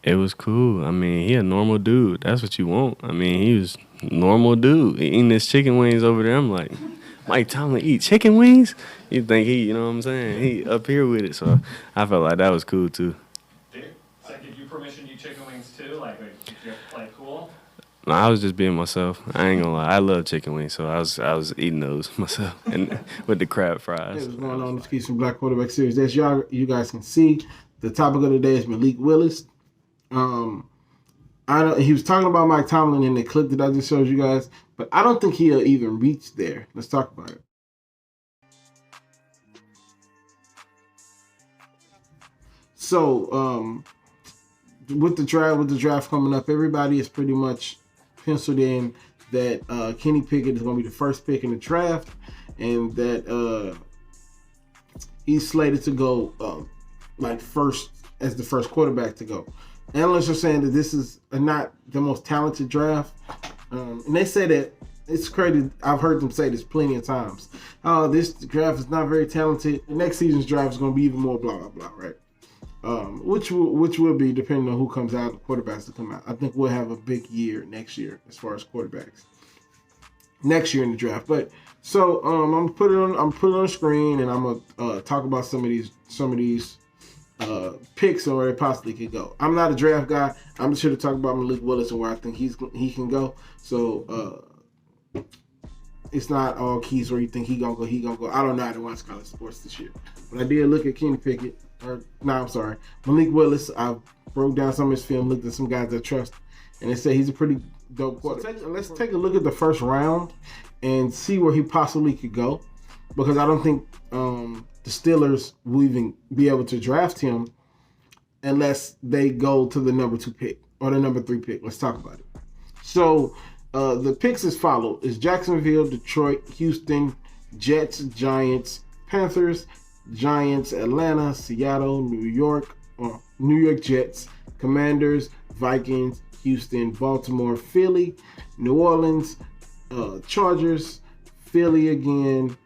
It was cool. I mean, he a normal dude. That's what you want. I mean, he was normal dude eating his chicken wings over there. I'm like, Mike Tomlin eat chicken wings? You think he, you know what I'm saying? He up here with it. So I felt like that was cool too. Did, so give you permission to eat chicken wings too? Did you have to play cool? No, I was just being myself. I ain't gonna lie. I love chicken wings, so I was eating those myself, and with the crab Hey, fries. what's going on? This Keys from Black Quarterback Series. As you guys can see, the topic of the day is Malik Willis. Um, I don't, he was talking about Mike Tomlin in the clip that I just showed you guys, but I don't think he'll even reach there. Let's talk about it. So, with the draft coming up, everybody is pretty much penciled in that Kenny Pickett is going to be the first pick in the draft, and that he's slated to go first as the first quarterback to go. Analysts are saying that this is not the most talented draft, and they say that it's crazy. I've heard them say this plenty of times. Oh, this draft is not very talented. The next season's draft is going to be even more blah blah blah, right? Which will be depending on who comes out, the quarterbacks that come out. I think we'll have a big year next year as far as quarterbacks next year in the draft. But so I'm putting it on the screen, and I'm gonna talk about some of these picks and where they possibly could go. I'm not a draft guy. I'm just here to talk about Malik Willis and where I think he can go. So it's not all keys where you think he gonna go. I don't know how to watch college sports this year, but I did look at Kenny Pickett. I'm sorry, Malik Willis. I broke down some of his film, looked at some guys I trust, and they say he's a pretty dope quarterback. So let's take a look at the first round and see where he possibly could go, because I don't think the Steelers will even be able to draft him unless they go to the number 2 pick or the number 3 pick. Let's talk about it. So the picks as follow: is Jacksonville, Detroit, Houston, Jets, Giants, Panthers, Giants, Atlanta, Seattle, New York Jets, Commanders, Vikings, Houston, Baltimore, Philly, New Orleans, Chargers, Philly again,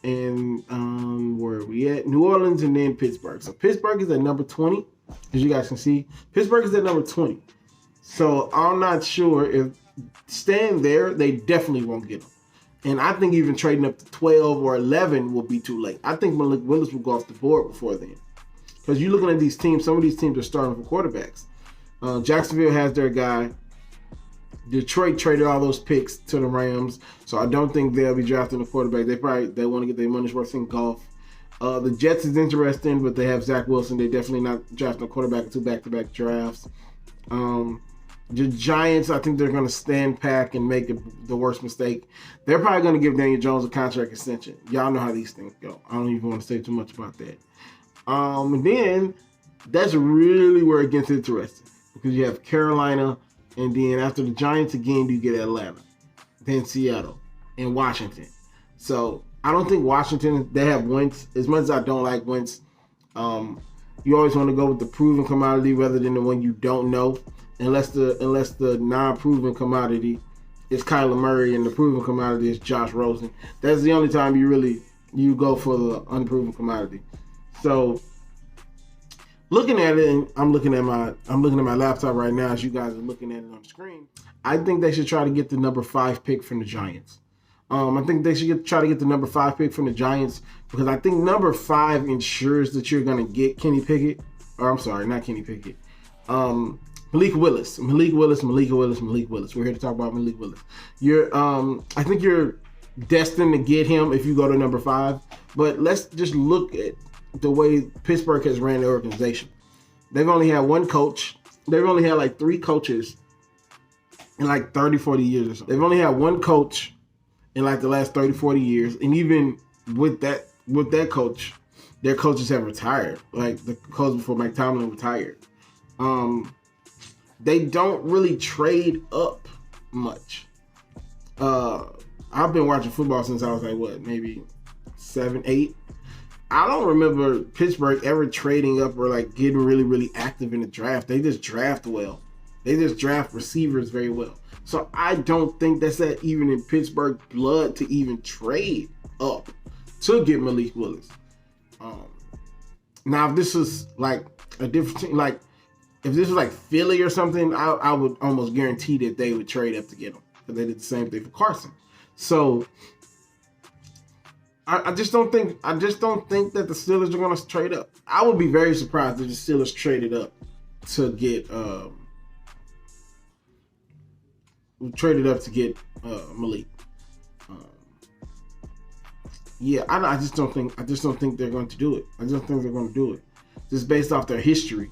and where are we at? New Orleans, and then Pittsburgh. So Pittsburgh is at number 20, as you guys can see. Pittsburgh is at number 20. So I'm not sure if staying there, they definitely won't get him. And I think even trading up to 12 or 11 will be too late. I think Malik Willis will go off the board before then. Because you're looking at these teams, some of these teams are starting for quarterbacks. Jacksonville has their guy. Detroit traded all those picks to the Rams, so I don't think they'll be drafting a quarterback. They want to get their money's worth in golf. The Jets is interesting, but they have Zach Wilson. They're definitely not drafting a quarterback in 2 back-to-back drafts. The Giants, I think they're going to stand back and make the worst mistake. They're probably going to give Daniel Jones a contract extension. Y'all know how these things go. I don't even want to say too much about that. And then that's really where it gets interesting, because you have Carolina, and then after the Giants again, you get Atlanta, then Seattle, and Washington. So I don't think Washington, they have Wentz. As much as I don't like Wentz, you always want to go with the proven commodity rather than the one you don't know. Unless the non-proven commodity is Kyler Murray and the proven commodity is Josh Rosen. That's the only time you go for the unproven commodity. So looking at it, and I'm looking at my laptop right now as you guys are looking at it on the screen. I think they should try to get the number 5 pick from the Giants. I think they should try to get the number 5 pick from the Giants, because I think number 5 ensures that you're going to get Kenny Pickett. Or I'm sorry, not Kenny Pickett. Malik Willis. We're here to talk about Malik Willis. I think you're destined to get him if you go to number 5. But let's just look at the way Pittsburgh has ran their organization. They've only had one coach. They've only had like 3 coaches in like 30, 40 years or so. They've only had one coach in like the last 30, 40 years. And even with that coach, their coaches have retired. Like the coach before Mike Tomlin retired. They don't really trade up much. I've been watching football since I was like, maybe 7, 8. I don't remember Pittsburgh ever trading up or like getting really, really active in the draft. They just draft well. They just draft receivers very well. So I don't think that's that even in Pittsburgh blood to even trade up to get Malik Willis. Now, if this is like a different team, like if this was like Philly or something, I would almost guarantee that they would trade up to get him, because they did the same thing for Carson. So I just don't think that the Steelers are going to trade up. I would be very surprised if the Steelers traded up to get Malik. Yeah, I just don't think they're going to do it. I just think they're going to do it, just based off their history.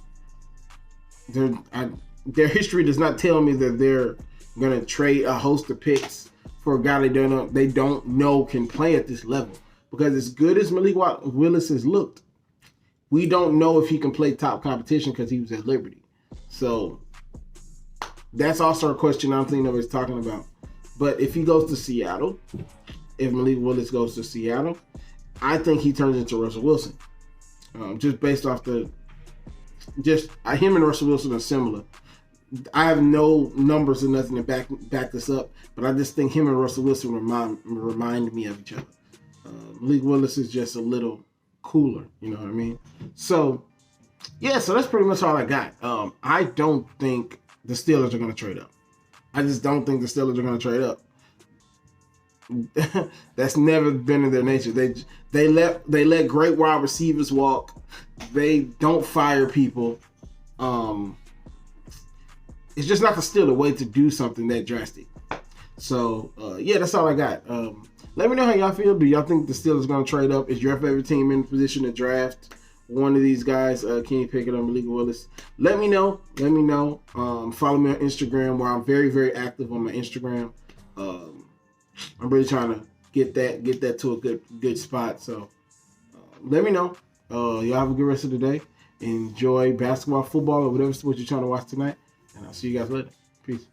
Their history does not tell me that they're going to trade a host of picks for a guy they don't know can play at this level. Because as good as Malik Willis has looked, we don't know if he can play top competition because he was at Liberty. So that's also a question I don't think nobody's talking about. But if he goes to Seattle, if Malik Willis goes to Seattle, I think he turns into Russell Wilson. Just based off him and Russell Wilson are similar. I have no numbers or nothing to back this up, but I just think him and Russell Wilson remind me of each other. Malik Willis is just a little cooler, you know what I mean? So, yeah, so that's pretty much all I got. I don't think the Steelers are going to trade up. I just don't think the Steelers are going to trade up. That's never been in their nature. They let great wide receivers walk. They don't fire people. It's just not the Steelers way to do something that drastic. So, yeah, that's all I got. Let me know how y'all feel. Do y'all think the Steelers are going to trade up? Is your favorite team in position to draft one of these guys, Kenny Pickett or Malik Willis? Let me know. Follow me on Instagram, where I'm very, very active on my Instagram. I'm really trying to get that to a good spot. So let me know. Y'all have a good rest of the day. Enjoy basketball, football, or whatever sport you're trying to watch tonight. And I'll see you guys later. Peace.